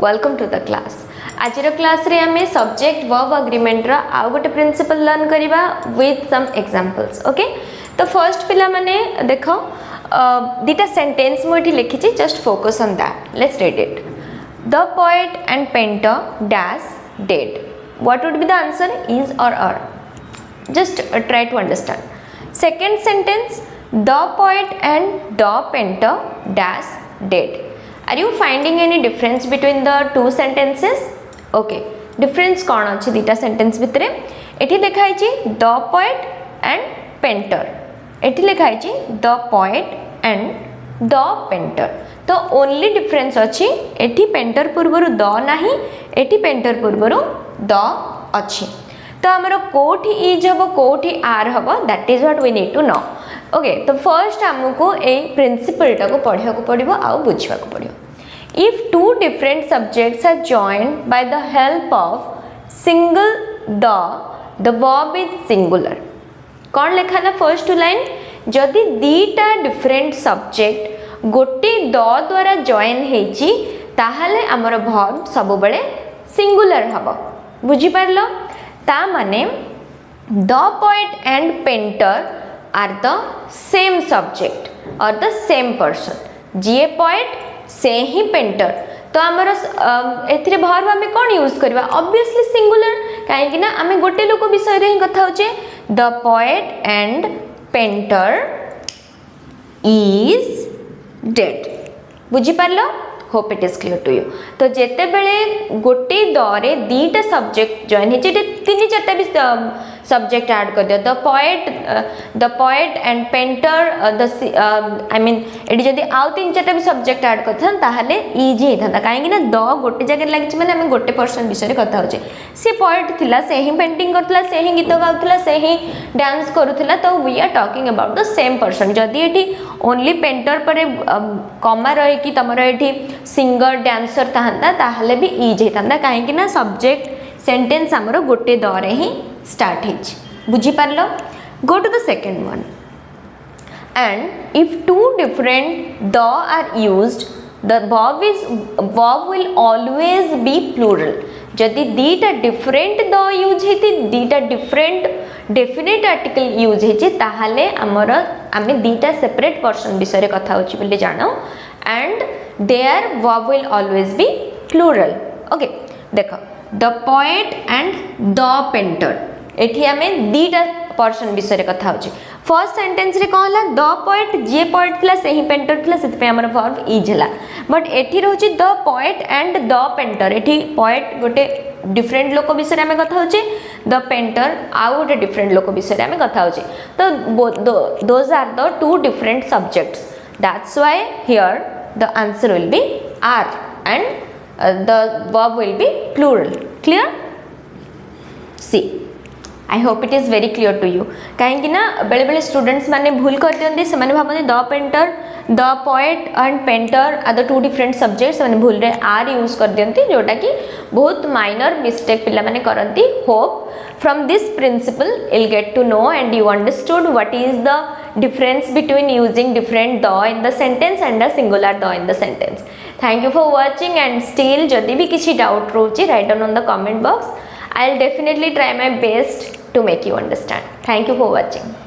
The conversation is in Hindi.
Welcome to the class. आज क्लास रे हमें सब्जेक्ट वर्ब एग्रीमेंट रा आउ गोटे प्रिंसिपल लर्न करिबा विथ सम एग्जांपल्स। ओके, तो फर्स्ट पिला माने देखो दीटा सेंटेंस मोठी लिखिची, just focus on that. Let's read it. The poet and painter dash dead. What would be the answer, is or are? Just try to understand. Second sentence, the poet and the painter dash dead. Are you finding any difference between the two sentences? Okay, difference कौन अच्छी दीटा सेंटेंस भितरे? एठी लिखा है जी the poet and painter। एठी लिखा है जी the poet and the painter। तो only difference अच्छी, एठी पेंटर पूर्वरु the नहीं, एठी पेंटर पूर्वरु the अच्छी। तो हमारा कोठी इज हबो कोठी आर हबो, that is what we need to know। Okay, तो फर्स्ट हमको ए प्रिंसिपल टा को पढ़िया को पड़िबो आउ बुझिया को पड़िबो। If two different subjects are joined by the help of single the verb is singular। कौन लिखा ना फर्स्ट लाइन, जदि दीटा डिफरेंट सब्जेक्ट गोटे द द्वारा जॉइन हेची ताहले हमर verb सब बळे सिंगुलर हबो। बुझी परलो? ता माने the poet and painter are the same subject or the same person। Ji poet से ही पेंटर, तो आमर एथिरे वर्ब हमें कौन यूज करबा? ऑब्वियसली सिंगुलर, काहे कि ना हमें गोटे लोक विषय रे ही कथा होचे। The poet and painter is dead. बुझी पारलो? Hope it is clear to you. तो जेते बेले गोटे दरे दीटा सब्जेक्ट जॉइन हे, जेते तीन चारटा भी सब्जेक्ट ऐड कर दियो, the poet and painter I mean एडी जदी आउ तीन चारटा भी सब्जेक्ट ऐड करथन ताहले इजी हेथांता, काहे कि ना द गोटे जगह लागिछ माने हम गोटे पर्सन विषय रे कथा होचे। से पोएट थिला, से ही पेंटिंग करथला, से ही गीत गाउथला, से ही डांस करूथला, तो we are talking about the same person. जदी एठी ओनली पेंटर परे कमा रहे कि तमरो एठी सिंगर डांसर ताहंता ताहले भी इज हेथांता, काहे कि ना सब्जेक्ट सेंटेंस हमरो गोटे दरे ही स्टार्ट हेच। बुझी पारलो? Go to the second one. And if two different the are used, the verb will always be plural। जदि दीटा डिफरेंट द यूज हेती, दीटा डिफरेंट डेफिनेट आर्टिकल यूज हेची, ताहले हमर आमे दीटा सेपरेट पर्सन विषय रे कथा होची बोली जानो, and their verb will always be plural। ओके, देखो the poet and the painter, एठी हमें दीटा पर्सन विषय रे कथा होची। फर्स्ट सेंटेंस रे कहला द पोएट, जे पोएट थिला से ही पेंटर थिला, सेति पे हमर वर्ब इज हला। बट एठी रहउची the poet and the painter, एठी पोएट गोटे डिफरेंट लोक विषय रे हमें कथा होची, द पेंटर आउ गोटे डिफरेंट लोक विषय रे हमें कथा होची। तो those are the two different subjects, that's why here the answer will be are and the verb will be plural। clear? see, I hope it is very clear to you। कहीं कि ना बेले बेले स्टूडेंट्स माने भूल कर दियंती, से माने भाबते the painter, the poet and painter are the two different subjects, माने भूल रे आर यूज कर दियंती, जोटा कि बहुत माइनर मिस्टेक पिला माने करंती। Hope from this principle you'll get to know and you understood what is the difference between using different the in the sentence and a singular the in the sentence। thank you for watching, and still jodi bhi kichi doubt rochi, write down on the comment box। I'll definitely try my best to make you understand। thank you for watching।